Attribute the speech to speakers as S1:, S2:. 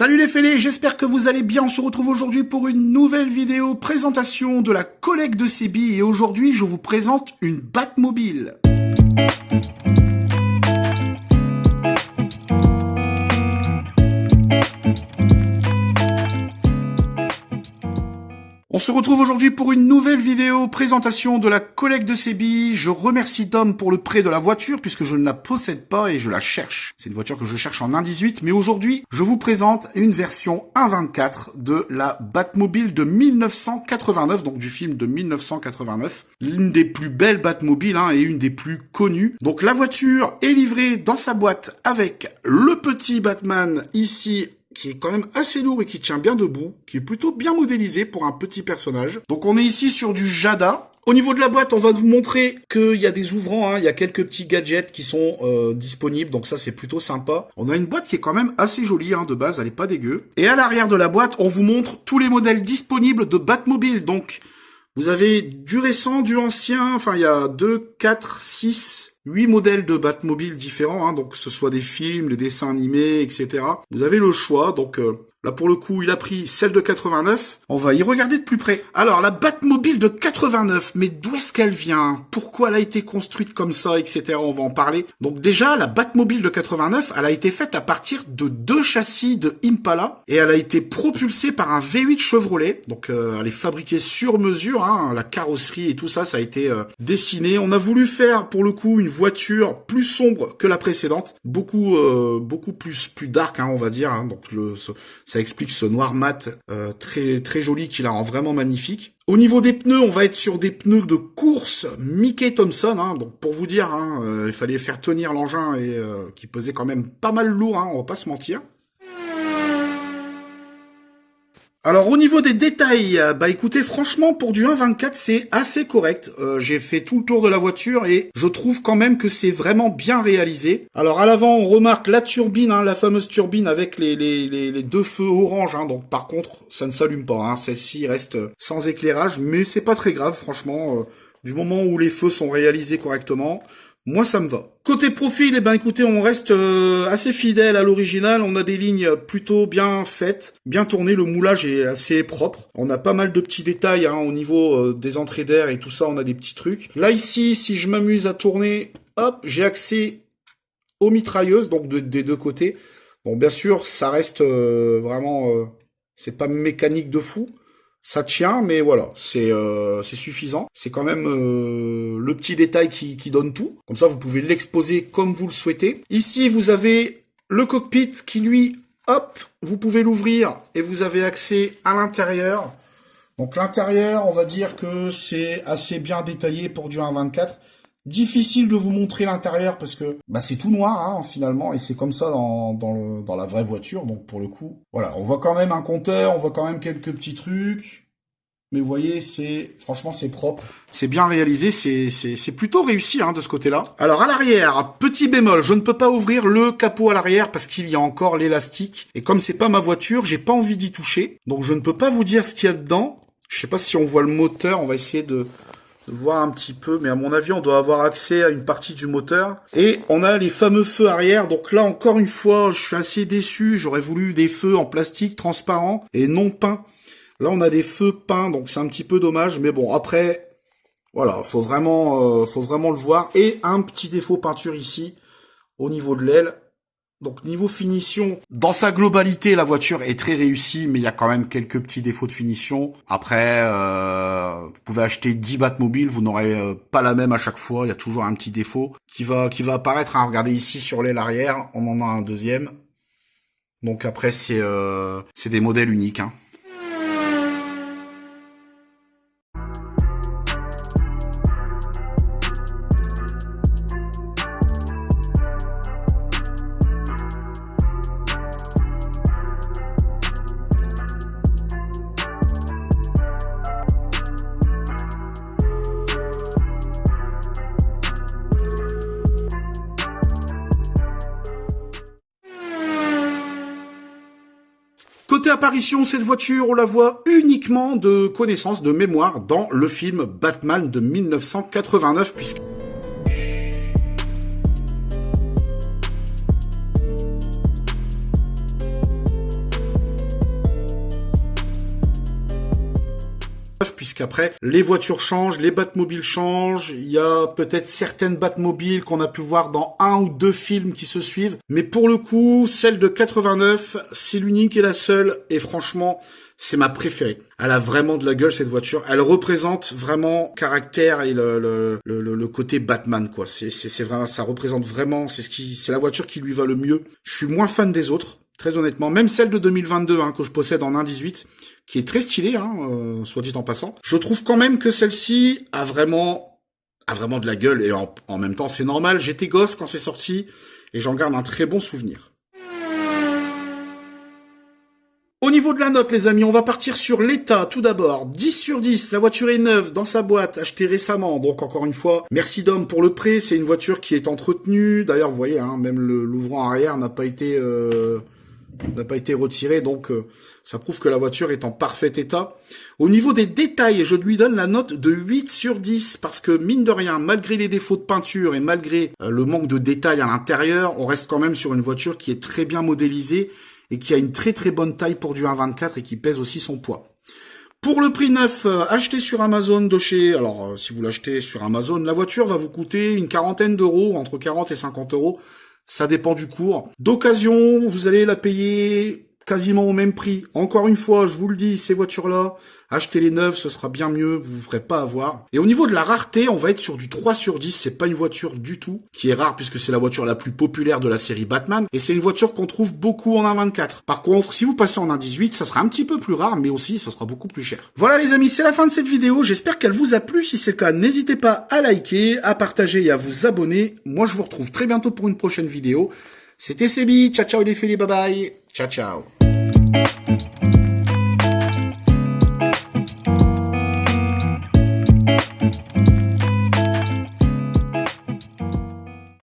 S1: Salut les fêlés, j'espère que vous allez bien. On se retrouve aujourd'hui pour une nouvelle vidéo présentation de la collecte de Sebi et aujourd'hui je vous présente une Batmobile. On se retrouve aujourd'hui pour une nouvelle vidéo présentation de la collecte de Sebi. Je remercie Dom pour le prêt de la voiture puisque je ne la possède pas et je la cherche. C'est une voiture que je cherche en 1.18, mais aujourd'hui, je vous présente une version 1.24 de la Batmobile de 1989, donc du film de 1989. L'une des plus belles Batmobiles et une des plus connues. Donc la voiture est livrée dans sa boîte avec le petit Batman ici, qui est quand même assez lourd et qui tient bien debout, qui est plutôt bien modélisé pour un petit personnage. Donc on est ici sur du Jada. Au niveau de la boîte, on va vous montrer qu'il y a des ouvrants, il y a quelques petits gadgets qui sont disponibles, donc ça c'est plutôt sympa. On a une boîte qui est quand même assez jolie, de base, elle est pas dégueu. Et à l'arrière de la boîte, on vous montre tous les modèles disponibles de Batmobile. Donc vous avez du récent, du ancien, enfin il y a 2, 4, 6... 8 modèles de Batmobile différents, donc que ce soit des films, les dessins animés, etc. Vous avez le choix, donc là pour le coup il a pris celle de 89. On va y regarder de plus près. Alors la Batmobile de 89, mais d'où est-ce qu'elle vient? Pourquoi elle a été construite comme ça, etc. On va en parler. Donc déjà la Batmobile de 89, elle a été faite à partir de 2 châssis de Impala et elle a été propulsée par un V8 Chevrolet. Donc elle est fabriquée sur mesure, la carrosserie et tout ça, ça a été dessiné. On a voulu faire pour le coup une voiture plus sombre que la précédente, beaucoup plus dark, on va dire. Donc ça explique ce noir mat très très joli qui la rend vraiment magnifique. Au niveau des pneus, on va être sur des pneus de course Mickey Thompson. Donc pour vous dire, il fallait faire tenir l'engin et qui pesait quand même pas mal lourd. On va pas se mentir. Alors au niveau des détails, écoutez, franchement pour du 1.24 c'est assez correct. J'ai fait tout le tour de la voiture et je trouve quand même que c'est vraiment bien réalisé. Alors à l'avant on remarque la turbine, la fameuse turbine avec les deux feux orange. Donc par contre ça ne s'allume pas. Celle-ci reste sans éclairage, mais c'est pas très grave franchement. Du moment où les feux sont réalisés correctement, moi ça me va. Côté profil, écoutez, on reste assez fidèle à l'original. On a des lignes plutôt bien faites, bien tournées. Le moulage est assez propre. On a pas mal de petits détails au niveau des entrées d'air et tout ça. On a des petits trucs. Là ici, si je m'amuse à tourner, hop, j'ai accès aux mitrailleuses, donc des deux côtés. Bon, bien sûr, ça reste vraiment, c'est pas mécanique de fou. Ça tient, mais voilà, c'est suffisant. C'est quand même le petit détail qui donne tout. Comme ça, vous pouvez l'exposer comme vous le souhaitez. Ici, vous avez le cockpit qui, lui, hop, vous pouvez l'ouvrir et vous avez accès à l'intérieur. Donc l'intérieur, on va dire que c'est assez bien détaillé pour du 1.24. Difficile de vous montrer l'intérieur parce que c'est tout noir finalement et c'est comme ça dans la vraie voiture. Donc pour le coup, voilà, on voit quand même un compteur, on voit quand même quelques petits trucs. Mais vous voyez, franchement c'est propre, c'est bien réalisé, c'est plutôt réussi de ce côté-là. Alors à l'arrière, petit bémol, je ne peux pas ouvrir le capot à l'arrière parce qu'il y a encore l'élastique. Et comme c'est pas ma voiture, j'ai pas envie d'y toucher. Donc je ne peux pas vous dire ce qu'il y a dedans. Je sais pas si on voit le moteur, on va essayer de voir un petit peu, mais à mon avis, on doit avoir accès à une partie du moteur. Et on a les fameux feux arrière. Donc là, encore une fois, je suis assez déçu. J'aurais voulu des feux en plastique transparent et non peints. Là, on a des feux peints, donc c'est un petit peu dommage. Mais bon, après, voilà, faut vraiment le voir. Et un petit défaut peinture ici, au niveau de l'aile. Donc niveau finition, dans sa globalité, la voiture est très réussie, mais il y a quand même quelques petits défauts de finition. Après, vous pouvez acheter 10 Batmobiles, vous n'aurez pas la même à chaque fois. Il y a toujours un petit défaut qui va apparaître. Regardez ici sur l'aile arrière, on en a un deuxième. Donc après, c'est des modèles uniques. Côté apparition, cette voiture, on la voit uniquement de connaissance, de mémoire, dans le film Batman de 1989, puisque... puisqu'après, les voitures changent, les Batmobiles changent, il y a peut-être certaines Batmobiles qu'on a pu voir dans 1 ou 2 films qui se suivent, mais pour le coup, celle de 89, c'est l'unique et la seule, et franchement, c'est ma préférée. Elle a vraiment de la gueule, cette voiture. Elle représente vraiment le caractère et le côté Batman, quoi. C'est vraiment, ça représente vraiment, c'est la voiture qui lui va le mieux. Je suis moins fan des autres, très honnêtement. Même celle de 2022, que je possède en 1.18, qui est très stylée, soit dit en passant. Je trouve quand même que celle-ci a vraiment de la gueule, et en même temps, c'est normal. J'étais gosse quand c'est sorti, et j'en garde un très bon souvenir. Au niveau de la note, les amis, on va partir sur l'état, tout d'abord. 10 sur 10, la voiture est neuve, dans sa boîte, achetée récemment. Donc, encore une fois, merci Dom pour le prêt. C'est une voiture qui est entretenue. D'ailleurs, vous voyez, même l'ouvrant arrière n'a pas été retiré. Donc, ça prouve que la voiture est en parfait état. Au niveau des détails, je lui donne la note de 8 sur 10. Parce que, mine de rien, malgré les défauts de peinture et malgré le manque de détails à l'intérieur, on reste quand même sur une voiture qui est très bien modélisée et qui a une très très bonne taille pour du 1.24 et qui pèse aussi son poids. Pour le prix neuf, acheté sur Amazon de chez... Alors, si vous l'achetez sur Amazon, la voiture va vous coûter une quarantaine d'euros, entre 40 et 50 euros. Ça dépend du cours. D'occasion, vous allez la payer quasiment au même prix. Encore une fois, je vous le dis, ces voitures-là, achetez les neuves, ce sera bien mieux, vous vous ferez pas avoir. Et au niveau de la rareté, on va être sur du 3 sur 10, c'est pas une voiture du tout, qui est rare puisque c'est la voiture la plus populaire de la série Batman, et c'est une voiture qu'on trouve beaucoup en 1.24. Par contre, si vous passez en 1.18, ça sera un petit peu plus rare, mais aussi, ça sera beaucoup plus cher. Voilà les amis, c'est la fin de cette vidéo, j'espère qu'elle vous a plu. Si c'est le cas, n'hésitez pas à liker, à partager et à vous abonner. Moi, je vous retrouve très bientôt pour une prochaine vidéo. C'était Sebi, ciao ciao les filles, bye bye, ciao ciao.